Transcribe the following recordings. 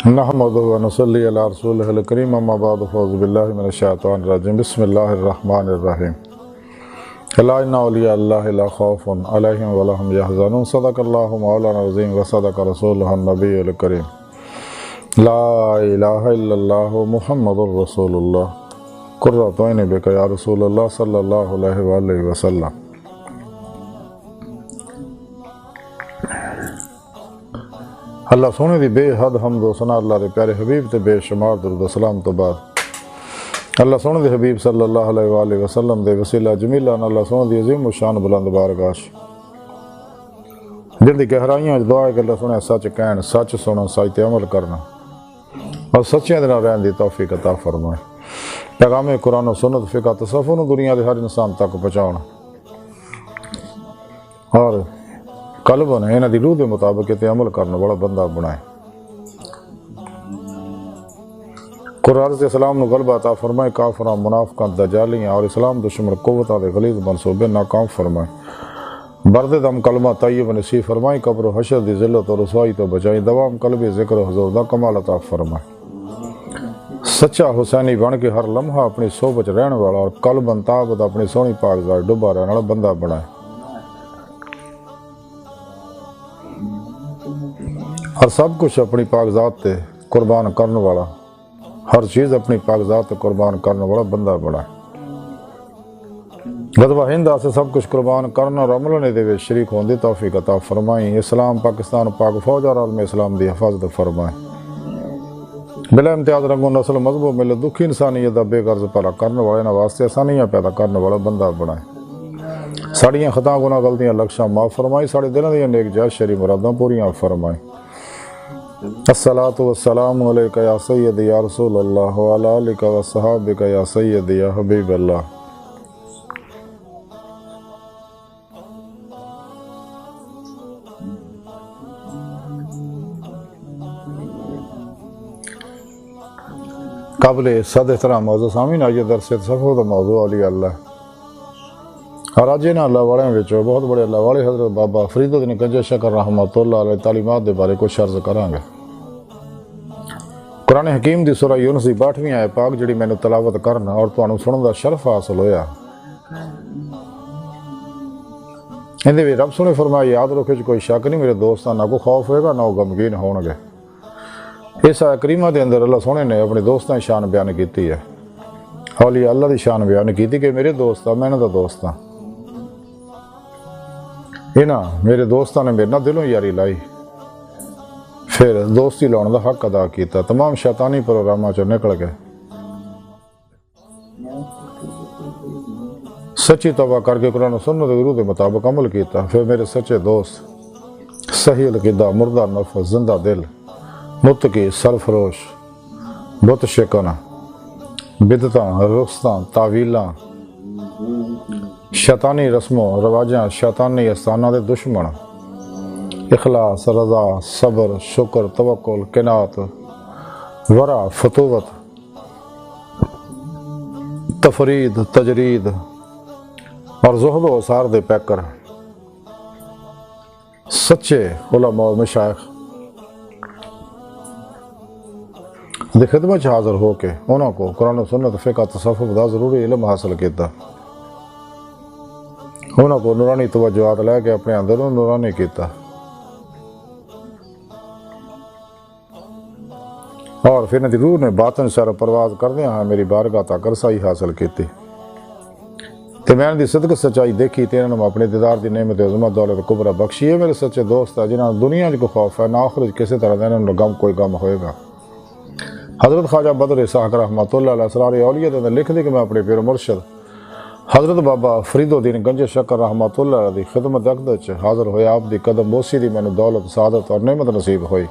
نحمدہ و نصلی علی رسولہ الکریم اما بعد فاعوذ باللہ من الشیطان الرجیم بسم اللہ الرحمن الرحیم الا ان اولیاء اللہ لا خوف علیہم ولا هم یحزنون صدق اللہ مولانا العظیم و صدق رسولہ النبی الکریم لا الہ الا اللہ محمد رسول اللہ قرۃ عین بک یا رسول اللہ صلی اللہ علیہ وآلہ وسلم۔ اللہ سونے دی بے حد حمد و ثنا اللہ دے پیارے حبیب تے بے شمار درود و سلام تو بعد اللہ سونے دی حبیب صلی اللہ علیہ وآلہ وسلم دے وسیلہ جمیلہ اللہ سونے دی عظیم و شان بلند بارگاہ جن دی گہرائیاں دعا ہے کہ اللہ سونے سچ کہن، سچ سنن، سچ تے عمل کرنا اور سچیاں دے نال رہن دی توفیق عطا فرمائے۔ پیغام قرآن و سنت فقہ تصوف نو دنیا دے ہر انسان تک پہنچاؤنا اور قلب نے انہاں دی روح دے مطابق تے عمل کرنا والا بندہ بنائے۔ قرآن سے اسلام نو غلبہ عطا فرمائے، کافراں منافقاں دجالیاں اور اسلام دشمن قوتاں دے غلیظ منصوبے ناکام فرمائے۔ برد دم کلمہ طیب نصیب فرمائے، قبر و حشر دی ذلت و رسوائی تو بچائی، دوام قلبی ذکر و حضور دا کمال عطا فرمائے۔ سچا حسینی بن کے ہر لمحہ اپنی صحبت رہن والا اور قلباً تابت اپنی سونی پاک ذات ڈوبا رہنے والا بندہ بنائے اور سب کچھ اپنی پاک ذات تے قربان کرنے والا، ہر چیز اپنی پاک ذات تے قربان کرنے والا بندہ بنائے۔ غزوہ ہند سے سب کچھ قربان کرنا اور عمل نے دے شریک ہوندی توفیق عطا فرمائی۔ اسلام پاکستان پاک فوج اور عالم اسلام دی حفاظت فرمائے۔ بلا امتیاز رنگ و نسل مذہب و ملت دکھی انسانیت دا بے غرض پلا کرنے والے واسطے آسانیاں پیدا کرنے والا بندہ بنائے۔ ساڑیاں خطاں گناہ غلطیاں لکشاں معاف فرمائی، ساڑے دلوں دیاں نیک جائز شرعی مراداں پوریاں فرمائی۔ الصلاۃ والسلام علیک یا سید یا رسول اللہ وعلی آلک و صحابک یا سید یا حبیب اللہ۔ قابل صد احترام موضوع سامعین، آئیے درس تصوف دا موضوع اولیاء اللہ اور آج انہاں اللہ والے وچوں بہت بڑے اللہ والے حضرت بابا فرید الدین گنج شکر رحمۃ اللہ علیہ تعلیمات دے بارے کچھ عرض کرانگے۔ قرآن حکیم دی سورہ یونس دی 62ویں آیت پاک جڑی میں نے تلاوت کرنا اور تانوں سنن دا شرف حاصل ہویا، اندے وچ رب سنے فرمایا یاد رکھو کوئی شک نہیں میرے دوستاں، نہ کوئی خوف ہوئے گا نہ وہ غمگین ہون گے۔ اس آیت کریمہ دے اندر اللہ سونے نے اپنے دوستاں کی شان بیان کیتی ہے، اولیاء اللہ دی شان بیان کیتی کہ میرے دوست میں انہاں دا دوست ہاں، انہاں میرے دوستاں نے میرے نال دلوں یاری لائی، پھر دوستی لاؤن دا حق ادا کیتا، تمام شیطانی پروگراماں چوں نکل گئے، سچی توبہ کر کے قرآن و سنت کے روح دے مطابق عمل کیتا، پھر میرے سچے دوست صحیح العقیدہ، مردہ نفس، زندہ دل، متقی، سرفروش، بت شکن، بدعتاں، رخصتاں، تعویلاں، شیطانی رسموں رواجاں، شیطانی استانہ دے دشمن، اخلاص، رضا، صبر، شکر، توکل، قناعت، ورع، فتوت، تفرید، تجرید اور زہد و اثار دے پیکر سچے علماء و مشائخ دی خدمت حاضر ہو کے انہوں کو قرآن و سنت فقہ تصوف دا ضروری علم حاصل کیتا، انہوں کو نورانی توجہات لے کے اپنے اندروں نورانی کیتا اور پھر انہوں دی روح نے باطن سر پرواز کردے ہاں میری بارگاہ تک رسائی حاصل کیتی تے میں دی صدق سچائی دیکھی تے انہوں اپنے دیدار دی نعمت عظمت دولت کبرا بخشی ہے۔ میرے سچے دوست ہے جنہاں دنیا کو خوف ہے نہ آخرت کسی طرح دا انہوں غم کوئی غم ہوئے گا۔ حضرت خواجہ بدر اسحاق رحمۃ اللہ علیہ اسرار اولیاء دے اندر لکھ دی کہ میں اپنے پیر مرشد حضرت بابا فرید الدین گنج شکر رحمۃ اللہ علیہ دی خدمت اقدس حاضر ہویا، آپ دی قدم بوسی دی میں دولت سعادت اور نعمت نصیب ہوئی۔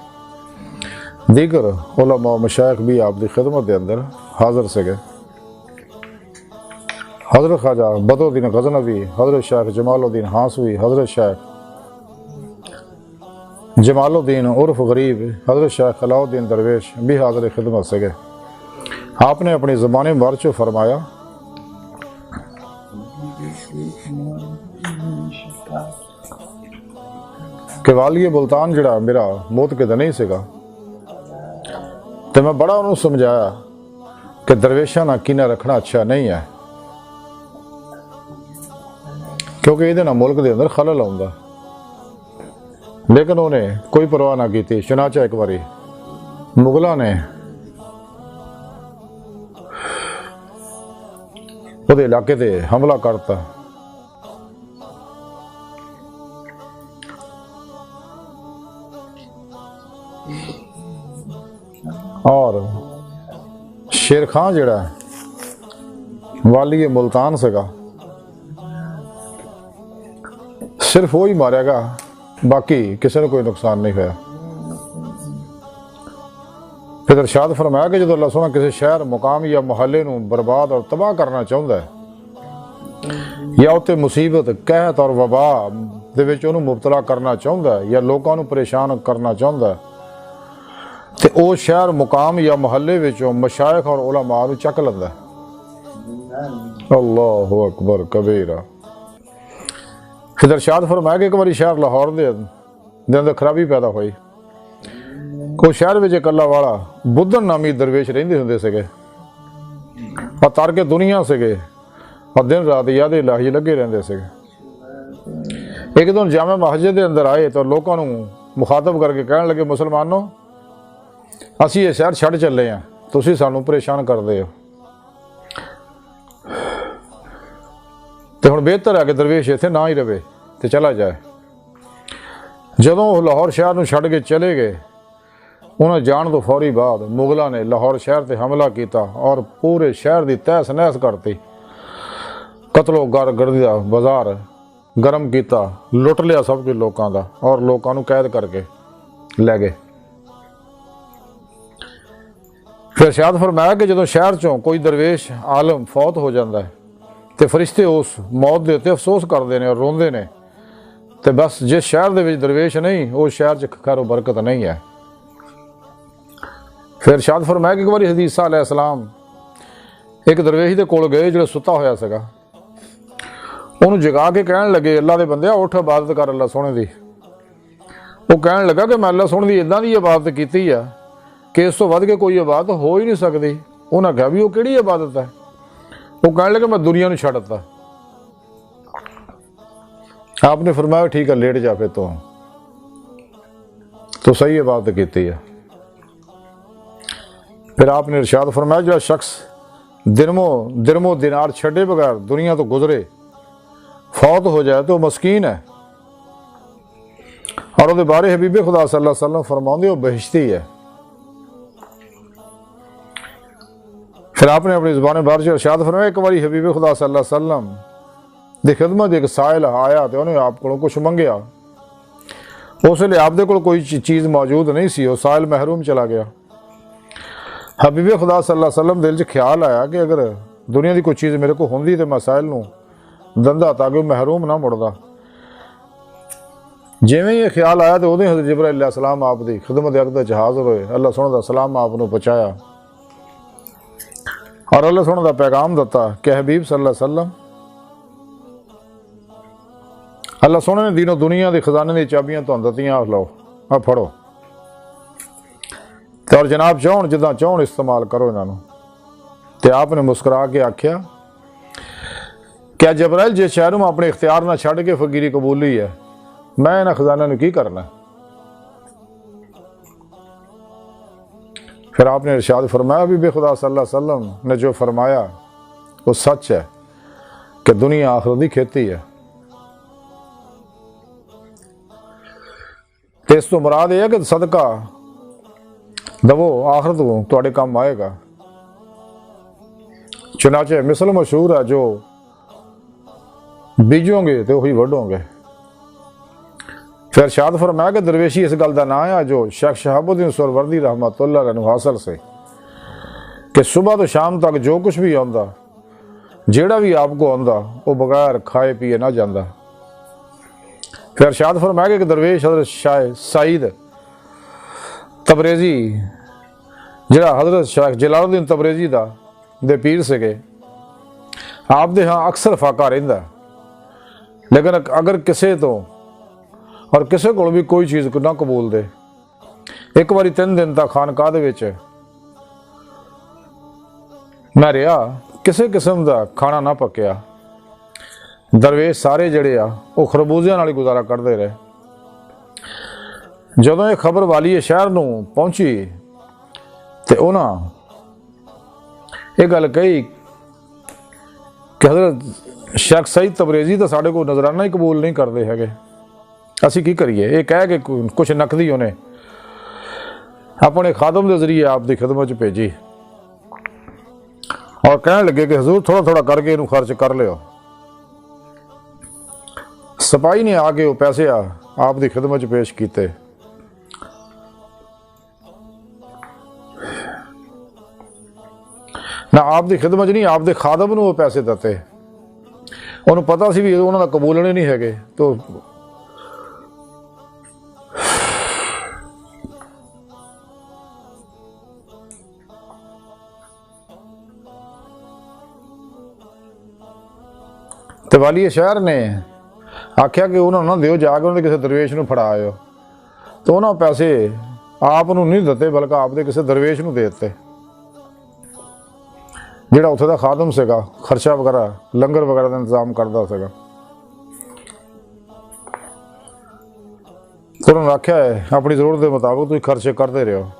دیگر علماء و مشائخ بھی آپ دی خدمت دے اندر حاضر سے گئے، حضرت خواجہ بدر الدین غزنوی، حضرت شیخ جمال الدین ہانسوی، حضرت شیخ جمال الدین عرف غریب، حضرت شیخ علاء الدین درویش بھی حاضر خدمت سے گئے۔ آپ نے اپنی زبان مبارک فرمایا کہ والی ملتان جڑا میرا موت کے دن ہی سگا، تو میں بڑا انہوں سمجھایا کہ درویشاں نہ کینہ رکھنا اچھا نہیں ہے، کیونکہ یہ ملک دے اندر خلل آਉਂਦਾ، لیکن انہیں کوئی پرواہ نہ کی تھی۔ چنانچہ ایک باری مغلوں نے وہ علاقے تے حملہ کرتا، اور شیر خان جڑا والی ملتان سگا صرف وہی ماریا گا، باقی کسی نے کوئی نقصان نہیں ہوا۔ پھر ارشاد فرمایا کہ جب اللہ سونا کسی شہر مقام یا محلے نو برباد اور تباہ کرنا چاہتا ہے، یا اتنے مصیبت قحط اور وبا دے وچ انہوں مبتلا کرنا چاہتا ہے، یا لوگوں نو پریشان کرنا چاہتا ہے، تو او شہر مقام یا محلے وچوں مشائخ اور علماء نو چک لیندا ہے۔ اللہ اکبر کبیرہ۔ پھر ارشاد فرمایا کہ ایک باری شہر لاہور دے اندر خرابی پیدا ہوئی، کوئی شہر وچ ایک اللہ والا بدھن نامی درویش رہندے ہوندے سگے، اور تر کے دنیا سگے، اور دن رات یاد الہی لگے رہندے سگے۔ ایک دن جامع مسجد دے اندر آئے تو لوگوں نو مخاطب کر کے کہنے لگے، مسلمانوں اسی یہ شہر چھڑ چلے ہیں، تسی سانو پریشان کر دے ہو، تو ہن بہتر ہے کہ درویش اتنے نہ ہی رہے تو چلا جائے۔ جدوں لاہور شہر نو چھڑ کے چلے گئے، انہوں جان تو فوری بعد مغلوں نے لاہور شہر تے حملہ کیتا اور پورے شہر دی تہس نہس کرتی، قتل و گردیا بازار گرم کیتا، لٹ لیا سب کے لوگوں دا، اور لوگوں نو قید کر کے لے گئے۔ پھر ارشاد فرمایا کہ جدوں شہر چوں کوئی درویش عالم فوت ہو جاتا ہے تو فرشتے اس موت دے تے افسوس کرتے ہیں اور روندے نے، تو بس جس شہر دے وچ درویش نہیں اس شہر چ خیر و برکت نہیں ہے۔ پھر ارشاد فرمایا کہ ایک بار حضرت عیسیٰ علیہ السلام ایک درویش دے کول گئے جڑا ستا ہویا سگا، انہوں جگا کے کہنے لگے، اللہ دے بندے اٹھ عبادت کر اللہ سونے دی۔ وہ کہنے لگا کہ میں اللہ سونے دی اداں دی عبادت کیتی ہے کہ اس تو ود کے کوئی عبادت ہو ہی نہیں سکتی۔ انہاں کہا بھی وہ کیڑی عبادت ہے؟ وہ کہنے لگے میں دنیا نو چھڑ دتا۔ آپ نے فرمایا ٹھیک ہے لیٹ جا پھر تو صحیح عبادت کیتی ہے۔ پھر آپ نے ارشاد فرمایا جو شخص درم و دینار چھڑے بغیر دنیا تو گزرے فوت ہو جائے تو مسکین ہے، اور وہ بارے حبیب خدا صلی اللہ علیہ وسلم فرماؤں وہ بہشتی ہے۔ پھر آپ نے اپنی زبان بار سے ارشاد فرمایا ایک باری حبیب خدا صلی اللہ علیہ وسلم دی خدمت ایک سائل آیا تو انہیں آپ کو کچھ منگیا، اس لیے آپ دے کول کوئی چیز موجود نہیں سی، وہ سائل محروم چلا گیا۔ حبیب خدا صلی اللہ علیہ وسلم دل چ خیال آیا کہ اگر دنیا دی کوئی چیز میرے کو ہوندی تو میں سائل نو دندا تاکہ وہ محروم نہ مڑدا۔ جویں یہ خیال آیا تو حضرت جبرائیل علیہ السلام آپ دی خدمت اقدس حاضر ہوئے، اللہ سونے دا سلام آپ نو پہنچایا، اور اللہ سونے دا پیغام دتا کہ حبیب صلی اللہ علیہ وسلم اللہ سونے نے دین و دنیا دی خزانے دی چابیاں تو دتیاں، لو آ پھڑو، اور جناب چاہن جداں چاہن استعمال کرو انہاں نو۔ تے آپ نے مسکرا کے آکھیا کیا جبرائیل جس شہر میں اپنے اختیار نہ چھڑ کے فقیری قبولی ہے، میں انہاں خزانہ نو کی کرنا؟ پھر آپ نے ارشاد فرمایا بھی بے خدا صلی اللہ علیہ وسلم نے جو فرمایا وہ سچ ہے کہ دنیا آخرت دی کھیتی ہے۔ تے اس تو مراد یہ ہے کہ صدقہ دو آخرت کو تواڈے کام آئے گا۔ چنانچہ مثل مشہور ہے جو بیجوں گے تو وہی وڈوں گے۔ پھر ارشاد فرمایا کہ درویشی اس گل کا نام ہے جو شیخ شہاب الدین سہروردی رحمۃ اللہ علیہ حاصل سے کہ صبح تو شام تک جو کچھ بھی آندا جیڑا بھی آپ کو آندا وہ بغیر کھائے پیے نہ جاندہ۔ پھر ارشاد فرمایا کہ ایک درویش حضرت شاہ سعید تبریزی جڑا حضرت شیخ جلال الدین تبریزی دا دے پیر سکے، آپ دے ہاں اکثر فاقہ رہندا، لیکن اگر کسے تو اور کسے کو بھی کوئی چیز نہ قبول دے، ایک باری 3 دن تک خانقاہ دے وچ ਮੈਂ ਰਿਹਾ ਕਿਸੇ ਕਿਸਮ ਦਾ ਖਾਣਾ ਨਾ ਪੱਕਿਆ। ਦਰਵੇਸ਼ ਸਾਰੇ ਜਿਹੜੇ ਆ ਉਹ ਖਰਬੂਜ਼ਿਆਂ ਨਾਲ ਹੀ ਗੁਜ਼ਾਰਾ ਕਰਦੇ ਰਹੇ। ਜਦੋਂ ਇਹ ਖਬਰ ਵਾਲੀਏ ਸ਼ਹਿਰ ਨੂੰ ਪਹੁੰਚੀ ਤੇ ਉਹਨਾਂ ਇਹ ਗੱਲ ਕਹੀ ਕਿ ਹਜ਼ਰਤ ਸ਼ੇਖ ਸਈਦ ਤਬਰੇਜ਼ੀ ਤਾਂ ਸਾਡੇ ਕੋਲ ਨਜ਼ਰਾਨਾ ਹੀ ਕਬੂਲ ਨਹੀਂ ਕਰਦੇ ਹੈਗੇ, ਅਸੀਂ ਕੀ ਕਰੀਏ। ਇਹ ਕਹਿ ਕੇ ਕੁਛ ਨਕਦੀ ਉਹਨੇ ਆਪਣੇ ਖਾਦਮ ਦੇ ਜ਼ਰੀਏ ਆਪ ਦੀ ਖਿਦਮਤ 'ਚ ਭੇਜੀ ਔਰ ਕਹਿਣ ਲੱਗੇ ਕਿ ਹਜ਼ੂਰ ਥੋੜਾ ਥੋੜਾ ਕਰਕੇ ਇਹਨੂੰ ਖਰਚ ਕਰ ਲਿਓ। ਸਿਪਾਹੀ ਨੇ ਆ ਕੇ ਉਹ ਪੈਸੇ ਆਪ ਦੀ ਖਿਦਮਤ 'ਚ ਪੇਸ਼ ਕੀਤੇ। ਨਾ ਆਪ ਦੀ ਖਿਦਮਤ 'ਚ ਨਹੀਂ, ਆਪ ਦੇ ਖਾਦਮ ਨੂੰ ਉਹ ਪੈਸੇ ਦਿੱਤੇ। ਉਹਨੂੰ ਪਤਾ ਸੀ ਵੀ ਉਹਨਾਂ ਦਾ ਕਬੂਲਣੇ ਨਹੀਂ ਹੈਗੇ। ਤੋ ਤੇ ਵਾਲੀ ਸ਼ਹਿਰ ਨੇ ਆਖਿਆ ਕਿ ਉਹਨਾਂ ਨੂੰ ਦਿਓ, ਜਾ ਕੇ ਉਹਨਾਂ ਦੇ ਕਿਸੇ ਦਰਵੇਸ਼ ਨੂੰ ਫੜਾ ਆਇਓ। ਤੇ ਉਹਨਾਂ ਪੈਸੇ ਆਪ ਨੂੰ ਨਹੀਂ ਦਿੱਤੇ, ਬਲਕਿ ਆਪ ਦੇ ਕਿਸੇ ਦਰਵੇਸ਼ ਨੂੰ ਦੇ ਦਿੱਤੇ ਜਿਹੜਾ ਉੱਥੇ ਦਾ ਖਾਦਮ ਸੀਗਾ, ਖਰਚਾ ਵਗੈਰਾ ਲੰਗਰ ਵਗੈਰਾ ਦਾ ਇੰਤਜ਼ਾਮ ਕਰਦਾ ਸੀਗਾ। ਉਹਨਾਂ ਨੂੰ ਆਖਿਆ ਹੈ ਆਪਣੀ ਜ਼ਰੂਰਤ ਦੇ ਮੁਤਾਬਕ ਤੁਸੀਂ ਖਰਚੇ ਕਰਦੇ ਰਹੋ।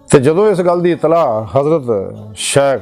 ਤੇ ਜਦੋਂ ਇਸ ਗੱਲ ਦੀ ਇਤਲਾਹ ਹਜ਼ਰਤ ਸ਼ੇਖ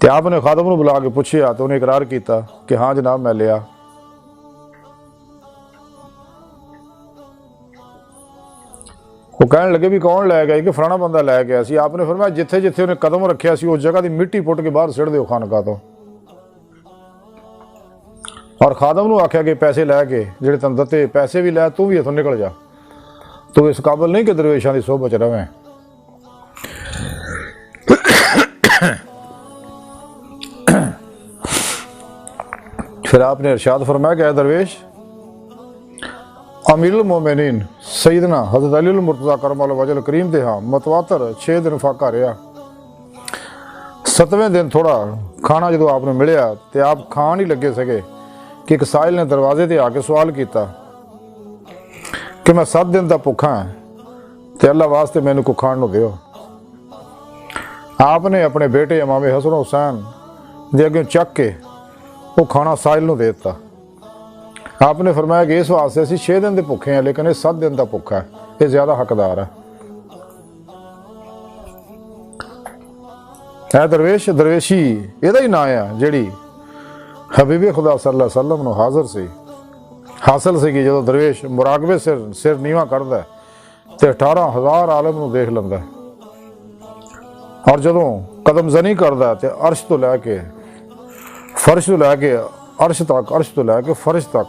ਤੇ ਆਪ ਨੇ ਖਾਦਮ ਨੂੰ ਬੁਲਾ ਕੇ ਪੁੱਛਿਆ ਤੇ ਉਹਨੇ ਇਕਰਾਰ ਕੀਤਾ ਕਿ ਹਾਂ ਜਨਾਬ ਮੈਂ ਲਿਆ। ਉਹ ਕਹਿਣ ਲੱਗੇ ਵੀ ਕੌਣ ਲੈ ਗਿਆ ਕਿ ਫਲਾਣਾ ਬੰਦਾ ਲੈ ਗਿਆ ਸੀ। ਆਪ ਨੇ ਫਰਮਾਇਆ ਜਿੱਥੇ ਜਿੱਥੇ ਉਹਨੇ ਕਦਮ ਰੱਖਿਆ ਸੀ ਉਸ ਜਗ੍ਹਾ ਦੀ ਮਿੱਟੀ ਪੁੱਟ ਕੇ ਬਾਹਰ ਸਿੱਟ ਦਿਓ ਖਾਨਕਾ ਤੋਂ। ਔਰ ਖਾਦਮ ਨੂੰ ਆਖਿਆ ਕਿ ਪੈਸੇ ਲੈ ਕੇ ਜਿਹੜੇ ਤੈਨੂੰ ਦਿੱਤੇ ਪੈਸੇ ਵੀ ਲੈ, ਤੂੰ ਵੀ ਇੱਥੋਂ ਨਿਕਲ ਜਾ, ਤੂੰ ਇਸ ਕਾਬਲ ਨਹੀਂ ਕਿ ਦਰਵੇਸ਼ਾਂ ਦੀ ਸੋਭਤ 'ਚ ਰਵੇਂ। پھر آپ نے ارشاد فرمایا کہ اے درویش، امیر المومنین سیدنا حضرت علی المرتضیٰ کرم اللہ وجہ الکریم دے ہاں متواتر 6 دن فاقہ رہا۔ 7ویں دن تھوڑا کھانا جدو آپ نے ملیا تے آپ کھان ہی لگے سکے کہ ایک سائل نے دروازے تے آ کے سوال کیتا کہ میں 7 دن دا بھوکھا ہاں تے اللہ واسطے مینوں کو کھان نو دیو۔ آپ نے اپنے بیٹے امام حسن حسین دے اگوں چک کے وہ کھانا سائل نو دیتا۔ آپ نے فرمایا کہ اس واسطے اسی 6 دن دے بھوکے ہیں لیکن یہ 7 دن دا بھوکا ہے، یہ زیادہ حقدار ہے۔ اے درویش، درویشی یہ ہی نام ہے جیڑی حبیب خدا صلی اللہ علیہ وسلم نو حاصل سی کہ جدو درویش مراقبے سر نیواں کردا ہے تے 18,000 عالم نو دیکھ لیندا ہے، اور جدو قدم زنی کردا ہے تے عرش تو لے کے فرش تو لے کے عرش تک، عرش تو لے کے فرش تک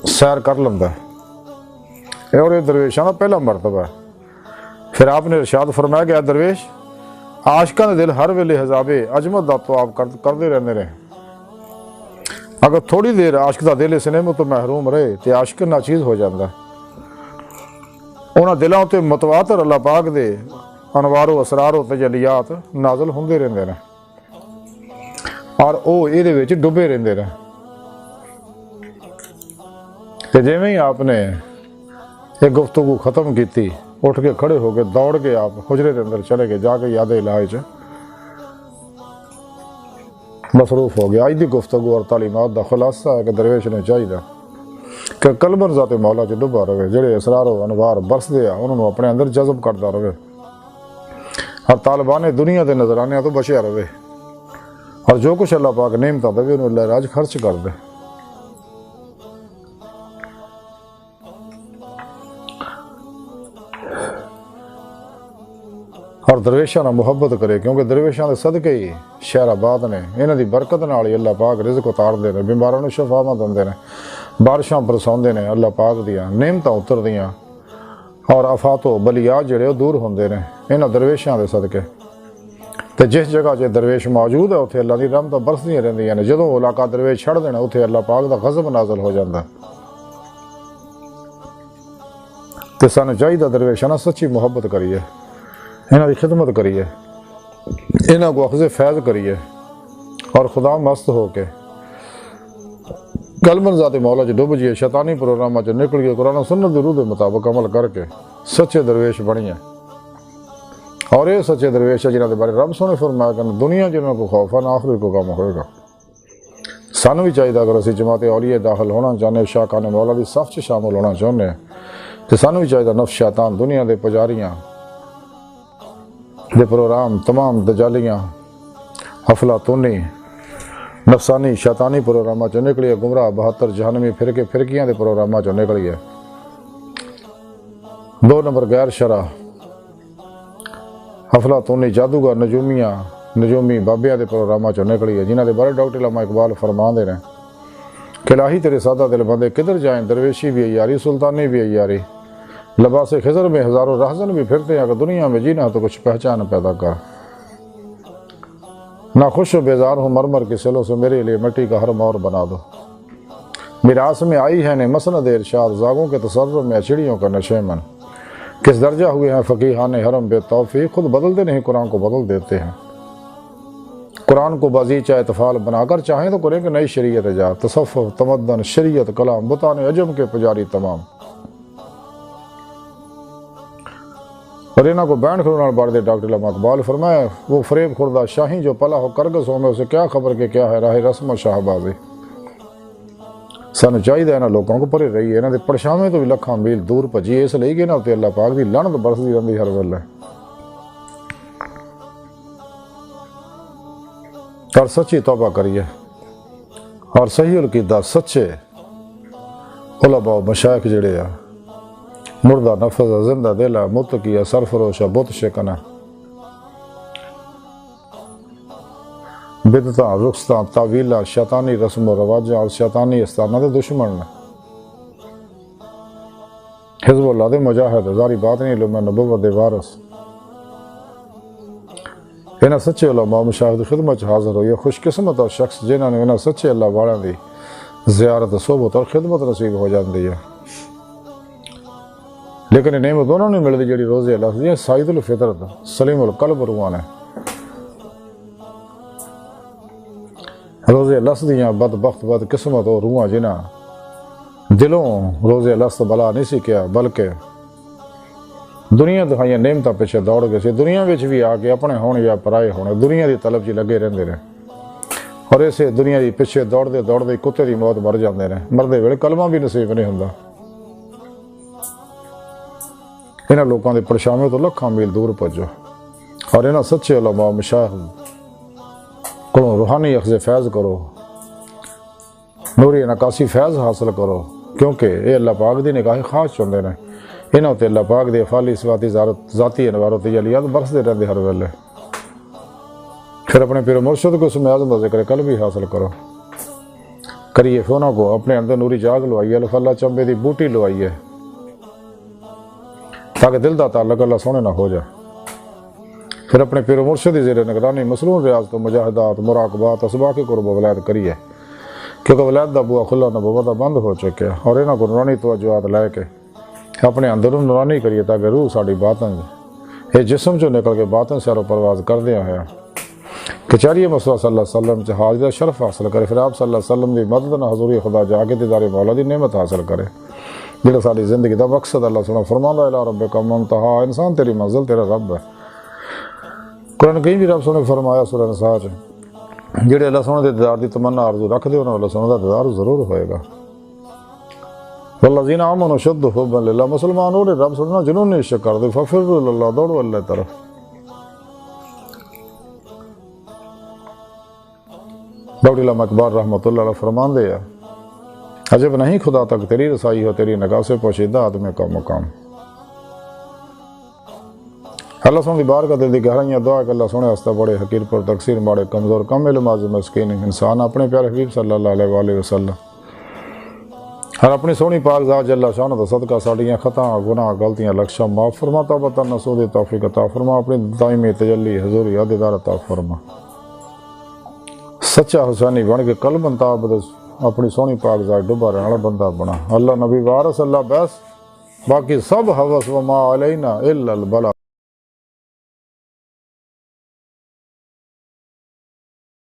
سیر کر لیندا ہے، اور یہ درویشاں دا پہلا مرتبہ ہے۔ پھر آپ نے ارشاد فرمایا کہ اے درویش، عاشقاں دے دل ہر ویلے حضاب عظمت دا طواف کردے رہندے نے۔ اگر تھوڑی دیر عاشق دا دل اس نعمت تو محروم رہے تے عاشق ناچیز ہو جاندا ہے۔ انہاں دلاں تے متواتر اللہ پاک دے انوار و اسرار و تجلیات نازل ہوندے رہندے نے، اور وہ یہ ڈبے رہتے رہے۔ جیویں ہی آپ نے یہ گفتگو ختم کی، اٹھ کے کھڑے ہو کے دوڑ کے آپ حجرے کے اندر چلے گئے، جا کے یاد الہی مصروف ہو گیا۔ آج دی گفتگو اور تعلیمات دا خلاصہ ہے کہ درویش نے چاہیے کہ قلباً ذات مولا چ ڈبا رہے، جڑے اسرار و انوار برسدے آ انہوں اپنے اندر جذب کرتا رہے، اور طالبان دنیا دے نظرانے تو بچیا رہے، اور جو کچھ اللہ پاک نعمتاں دے انہوں اللہ راج خرچ کر دے۔ اور درویشاں نال محبت کرے، کیونکہ درویشاں دے صدقے ہی شہر آباد نے، انہاں دی برکت نال ہی اللہ پاک رزق اتاردے نے، بیماراں نوں شفاواں دیندے نے، بارشاں برساندے نے، اللہ پاک دیاں نعمتاں اتردیاں، اور آفات و بلیات جڑے وہ دور ہوندے نے انہاں درویشاں دے صدقے۔ تے جس جگہ تے درویش موجود ہے اتنے اللہ دی رحمتاں برسدیاں رہندیاں نے، جدوں علاقہ درویش چھڑ دینا اتنے اللہ پاک دا غضب نازل ہو جاندا ہے۔ تے سانوں چاہیے درویشاں نال سچی محبت کریے، انہاں دی خدمت کریے، انہاں کو اخذ فیض کریے، اور خدا مست ہو کے کلمن ذات مولا چ ڈب جیے شیطانی پروگراماں چ نکل کے قرآن و سنت دی روح دے مطابق عمل کر کے سچے درویش بنیے. اور یہ سچے درویش ہے جنہاں دے بارے رب سونے فرمایا کہ دنیا جنہاں کو خوف ہے نہ آخری کو کام ہوئے گا. سانو بھی چاہیے اگر اسی جماعت اولیاء داخل ہونا چاہنے شاہکان مولا دی صف چ شامل ہونا چاہنے تو سانو بھی چاہیے نفس شیطان دنیا دے پجاریاں دے پروگرام تمام دجالیاں افلاطونی نفسانی شیطانی پروگراماں چ نکلیے گمراہ 72 جہنمی فرقیاں دے پروگراماں چ نکلیے. 2 نمبر غیر شرع افلاطونی جادوگر نجومی بابیاں دے پروگراماں چ نکلیے جنہاں دے بارے ڈاکٹر علامہ اقبال فرما دے رہے ہیں کہ الہی تیرے سادہ دل بندے کدھر جائیں درویشی بھی عیاری سلطانی بھی عیاری لباس خضر میں ہزاروں رہزن بھی پھرتے ہیں. اگر دنیا میں جینا تو کچھ پہچان پیدا کر. نہ خوش و بیزار ہوں مرمر کے سلوں سے میرے لیے مٹی کا حرم اور بنا دو. میراث میں آئی ہے نے مسند ارشاد زاغوں کے تصرف میں چڑیوں کا نشیمن. کس درجہ ہوئے ہیں فقیہان حرم بے توفیق خود بدلتے نہیں قرآن کو بدل دیتے ہیں. قرآن کو بازیچہ اطفال بنا کر چاہیں تو کریں کہ نئی شریعت ایجاد تصوف تمدن شریعت کلام بتان عجم کے پجاری تمام. اور انہاں کو بین کھلونا بار دے ڈاکٹر علامہ اقبال فرمایا وہ فریب خوردہ شاہی جو پلا ہو کرگس ہو میں اسے کیا خبر کہ کیا ہے راہ رسم و شاہ بازی. سانو چاہیے انہاں لوگوں کو پرے رہیے انہاں دے پرچھاویں تو بھی لکھاں میل دور بھجیے اس لیے کہ انہاں تے اللہ پاک دی لعنت برسدی رہندی ہر ویلے. اور سچی توبہ کریے اور صحیح العقیدہ سچے علماء و مشائخ جڑے ہیں مردہ نفذ زندہ دلہ متقیہ سرفروشہ بت شکنہ بدتاں رخصتاں تعویلہ شیطانی رسم و رواجاں اور شیطانی استانہ دے دشمن نے. حزب اللہ دے مجاہد ظاہری بات نہیں علم نبوت دے وارث انہاں سچے علماء مشاہد دی خدمت حاضر ہوئی. خوش قسمت اور شخص جنہاں نے انہاں سچے اللہ والیاں دی زیارت صحبت اور خدمت نصیب ہو جاندی ہے. لیکن نعمت دونوں نہیں ملتی جڑی روز اللہ دی سعید الفطرت سلیم القلب روحان ہے. روز اللہ دیاں بدبخت بد قسمت اور روحاں جنہاں دلوں روز اللہ بلا نہیں سی کیا بلکہ دنیا دکھائیاں نعمتاں پیچھے دوڑ گئے سی. دنیا وچ بھی آ کے اپنے ہونے یا پرائے ہونے دنیا دی طلب چ لگے رہندے رہے اور اسے دنیا دی پیچھے دوڑدے کتے دی موت مر جاندے رہے. مردے ویلے کلمہ بھی نصیب نہیں ہوندا. انہاں لوکاں دے پرچھاویں تو لکھاں میل دور پجو اور انہاں سچے علماء مشائخ کو روحانی اخذ فیض کرو نوری نکاسی فیض حاصل کرو کیونکہ یہ اللہ پاک دی نگاہ خاص چندے نے. انہاں تے اللہ پاک دی افعالی صفاتی ذاتی انوار و تجلیات برسدے رہندے ہر ویلے. پھر اپنے پیر مرشد کو اسم اعظم کا ذکر قلبی حاصل کرو کریے فونوں کو اپنے اندر نوری جاگ لوائیے الف اللہ چمبے دی بوٹی لوائیے تاکہ دل دا تعلق اللہ سونے نہ ہو جائے. پھر اپنے پیر مرشد دی زیر نگرانی مسلون ریاض تو مجاہدات مراقبات اسباق قرب و ولایت کریے کیونکہ ولایت دا بوا کھلا نبوت دا بند ہو چکے اور انہاں کو نورانی توجہات لے کے اپنے اندروں نورانی کریے تاکہ روح ساڑی باطن یہ جسم جو نکل کے باطن سے رو پرواز کر دیا ہے کچاری مصطفیٰ صلی اللہ علیہ وسلم سے حاضر شرف حاصل کرے. پھر آپ صلی اللہ علیہ وسلم دی مدد نہ حضوری خدا جا کے دیدار مولا دی نعمت حاصل کرے جڑا ساری زندگی دا مقصد اللہ سبحانہ فرماندا الی ربک منتہا انسان تیری منزل تیرا رب ہے. قرآن کہیں بھی رب سبحانہ فرمایا سورہ نساء چ جڑے اللہ سبحانہ دے دیدار دی تمنا آرزو رکھ دے انہاں اللہ سبحانہ دا دیدار ضرور ہوئے گا. والذین آمنوا اشد حبا للہ مسلمانوں نے رب سبحانہ جنہوں نے عشق کر دے ففروا اللہ دوڑو اللہ طرف. ڈاکٹر علامہ اقبال رحمۃ اللہ علیہ فرمان دے عجب نہیں خدا تک تیری رسائی ہو تیری نگاہ سے پوشیدہ آدمی کا مقام. اللہ سونے دی بار کا دل دی گہرائیاں دعا کہ اللہ سونے واسطہ بڑے حقیر پر تقصیر ماڑے کمزور کم علم عظم مسکین انسان اپنے پیارے حبیب صلی اللہ علیہ وآلہ وسلم اور اپنی سونی پاک ذات جل شانہ دا صدقہ ساڑیاں خطاں گناہ غلطیاں لکشہ معاف فرما توبہ نصوح توفیق عطا فرما اپنی دائمی تجلی حضوری عدیدار عطا فرما. سچا حسینی بن کے قلب انتاب اپنی سونی پاک ذات ڈبا رہنے والا بندہ بنا. اللہ نبی وارث اللہ بیس باقی سب حوث وما علینا الا البلاغ.